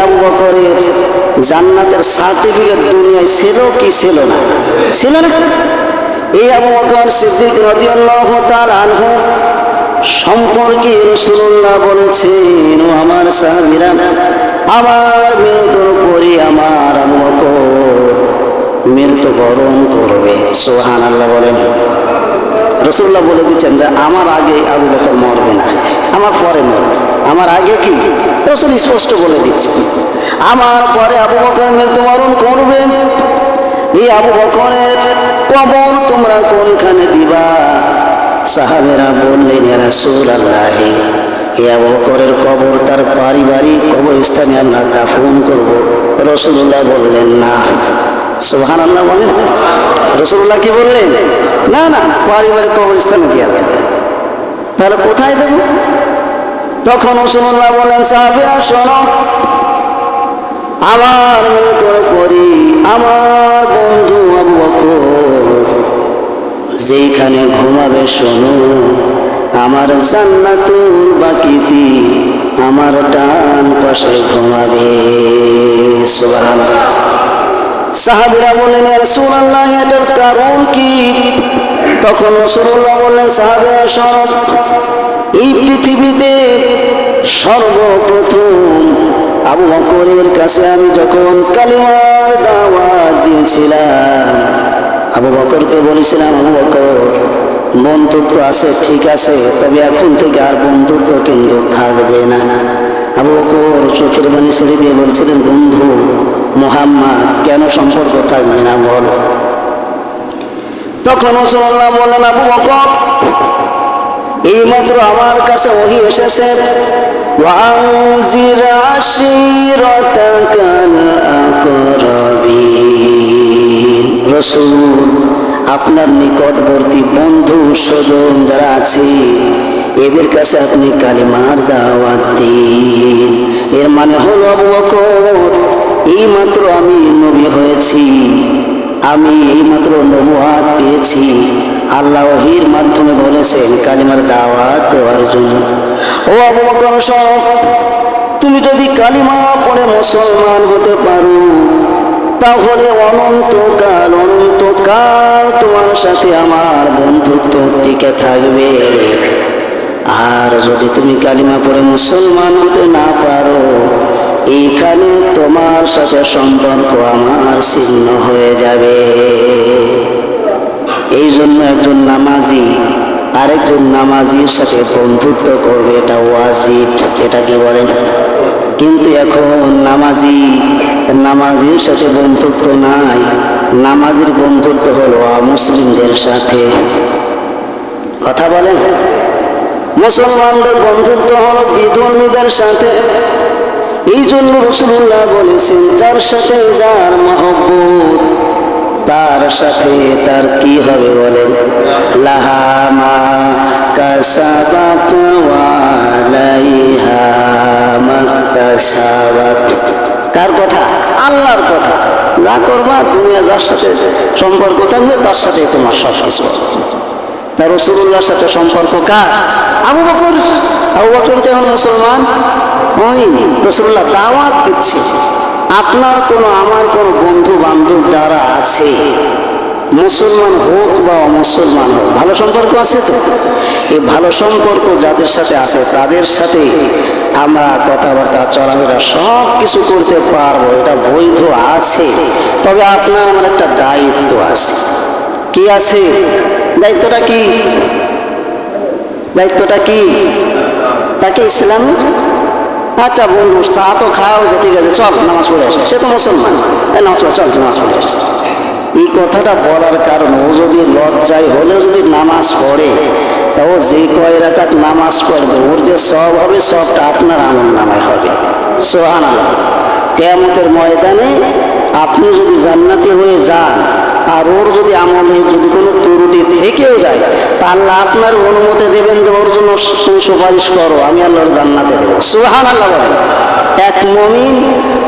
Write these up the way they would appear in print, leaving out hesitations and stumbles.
আবু বকরের জান্নাতের সার্টিফিকেট দুনিয়ায় ছিল কি ছিল না? ছিল না। এই আবু বকর সিদ্দিক রাদিয়াল্লাহু তাআলা আনহু সম্পর্কে রাসূলুল্লাহ বলেছেন, ও আমার সাহাবীরা, আমার মৃত্যুর পরে আমার আবু বকর মৃত্যুবরণ করবে। সুবহানাল্লাহ বলেন। রাসূলুল্লাহ বলে দিচ্ছেন যে আমার আগে আবু বকর মরবে না, আমার পরে মরবে। আমার আগে কি? রাসূল স্পষ্ট বলে দিচ্ছেন, আমার পরে আবু বকর মৃত্যুবরণ করবে। এই আবু বকরের কবর তোমরা কোনখানে দিবা? সাহাবেরা বললেন, ইয়া রাসূলুল্লাহ, এই আবু বকরের কবর তার পারিবারিক কবরস্থানে আমরা দাফন করব। রাসূলুল্লাহ বললেন না। সুবহানাল্লাহ বলেন। রাসূলুল্লাহ কি বললেন? না না, পারিবারিক কবরস্থানে দেওয়া যাবে। তাহলে কোথায় দেব? তখন রাসূলুল্লাহ বলেন, সাহাবীরা শোনো, আমার মৃত্যুর পরে আমার বন্ধু আবু বকর যেখানে ঘুমাবে, শোনো, আমার জান্নাতুল বাকিতে আমার ডান পাশে ঘুমাবে। সুবহানাল্লাহ। সাহাবীরা বললেন, ইয়া রাসূলুল্লাহ, এটার কারণ কি? তখন রাসূলুল্লাহ বললেন, সাহাবীরা শোনো, এই পৃথিবীতে সর্বপ্রথম আবু বকরের কাছে আমি যখন কালিমার দাওয়াত দিয়েছিলাম, আবু বকরকে বলেছিলাম, আবু বকর, বন্ধুত্ব আছে ঠিক আছে, তবে এখন থেকে আর বন্ধুত্ব কিন্তু থাকবে না। আবু বকর চোখের পানি ছেড়ে দিয়ে বলছিলেন, বন্ধু মুহাম্মদ, কেন সম্পর্ক থাকবে না বল? তখন রাসূলুল্লাহ বললেন, আবু বকর, এইমাত্র আমার কাছে ওহী এসেছে, ওয়ানজির আশিরাতাকাল আকরাবিন। রাসূল, আপনার নিকটবর্তী বন্ধু স্বজন যারা আছে এদের কাছে আপনি কালিমার দাওয়াত দিন। এর মানে হলো, আবু বকর, এইমাত্র আমি নবী হয়েছি, আমি এইমাত্র নবুয়ত পেয়েছি। আল্লাহ ওহীর মাধ্যমে বলেছেন কালিমার দাওয়াত দেওয়ার জন্য। ও আবু বকর, তুমি যদি কালিমা পড়ে মুসলমান হতে পারো, তাহলে অনন্তকাল তোমার সাথে আমার বন্ধুত্ব টিকে থাকবে। আর যদি তুমি কালিমা পড়ে মুসলমান হতে না পারো, এইখানে তোমার সাথে সম্পর্ক আমার ছিন্ন হয়ে যাবে। এই জন্য একজন নামাজি আরেকজন নামাজির সাথে বন্ধুত্ব করবে, এটা ওয়াজিব। এটা কি বলেন? কিন্তু এখন নামাজির সাথে বন্ধুত্ব নাই, নামাজির বন্ধুত্ব হলো মুসলিমদের সাথে। কথা বলেন। মুসলমানদের বন্ধুত্ব হলো বিধর্মীদের সাথে। এই জন্য রাসূলুল্লাহ বলেছেন, যার সাথে যার মহব্বত, তার সাথে তার কি হবে বলেন? লাহা মা কাসাবাত ওয়া আলাইহা মা কাসাবাত। কার কথা? আল্লাহর কথা। যা করবা তুমি, যার সাথে সম্পর্ক থাকবে তার সাথে তোমার সব কিছু। তার রাসূলুল্লাহর সাথে সম্পর্ক কার? আবু বকর। আবু বকর তো এখন মুসলমান হয়নি, রাসূলুল্লাহ দাওয়াত দিচ্ছে। আপনার কোনো আমার কোনো বন্ধু বান্ধব যারা আছে, মুসলমান হোক বা অমুসলমান হোক, ভালো সম্পর্ক আছে তো? এই ভালো সম্পর্ক যাদের সাথে আছে তাদের সাথে আমরা কথাবার্তা চলাফেরা সব কিছু করতে পারবো, এটা বৈধ আছে। তবে আপনার আমার একটা দায়িত্ব আছে। কি আছে? দায়িত্বটা কি? দায়িত্বটা কি? তাকে ইসলামী, আচ্ছা বন্ধু, চা তো খাওয়া হয়েছে, ঠিক আছে, চল নামাজ পড়ে আসে, সে তো মুসলমান, নামাজ পড়ে, চল নামাজ পড়ে আসে। এই কথাটা বলার কারণ, ও যদি লজ্জায় হলেও যদি নামাজ পড়ে, তা ও যে কয় রাকাত নামাজ পড়বে, ওর যে সব হবে সবটা আপনার আমল নামায় হবে। সুবহানাল্লাহ। কিয়ামতের ময়দানে আপনি যদি জান্নাতি হয়ে যান, আর ওর যদি আমলে যদি কোনো ত্রুটি থেকেও যায়, তা আল্লাহ আপনার অনুমতি দেবেন যে ওর জন্য সুপারিশ করো, আমি আল্লাহর জান্নাতে দেবো। সুবহানাল্লাহ বলেন। এক মুমিন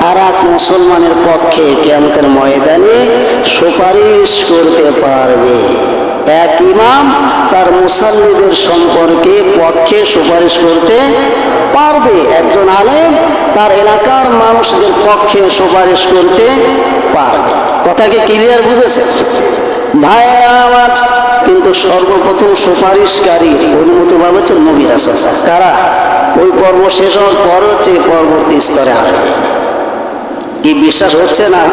আর এক মুসলমানের পক্ষে কিয়ামতের ময়দানে সুপারিশ করতে পারবে। এক ইমাম তার মুসাল্লিদের সম্পর্কে পক্ষে সুপারিশ করতে পারবে, একজন আলেম তার এলাকার মানুষদের পক্ষে সুপারিশ করতে পারবে। কথা কি ক্লিয়ার বুঝেছে ভাইরা আমার? কিন্তু সর্বপ্রথম সুপারিশকারীর অনুমতি পাবে হচ্ছে নবী রাসূল। কারা? ওই পর্ব শেষ হওয়ার পর হচ্ছে পরবর্তী স্তরে আসবে। কি বিশ্বাস হচ্ছে না?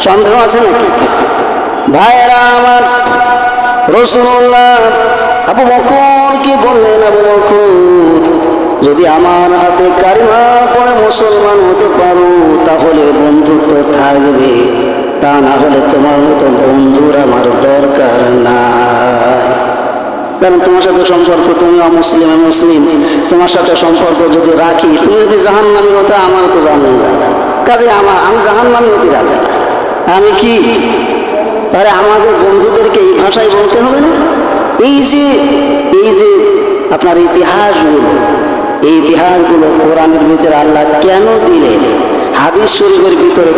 সন্দেহ আছে নাকি ভাইরা আমার? রাসূলুল্লাহ আবু বকর কি বললেন? আবু বকর, যদি আমার হাতে কালিমা পড়ে মুসলমান হতে পারো তাহলে বন্ধুত্ব থাকবে, তা না হলে তোমার মতো বন্ধুর আমার দরকার নাই। কারণ তোমার সাথে সম্পর্ক, তুমি অমুসলিম মুসলিম, তোমার সাথে সম্পর্ক যদি রাখি, তুমি যদি জাহান্নামী হতে আমার তো জাহান্নাম যায় না, কাজে আমি জাহান্নামী হতে রাজি না। আমি কি তাহলে আমাদের বন্ধুদেরকে এই ভাষায় বলতে হবে না? এই যে আপনার ইতিহাসগুলো, এই ইতিহাসগুলো কোরআনের ভিতরে আল্লাহ কেন দিলেন, হাদিস শরীফের ভিতরে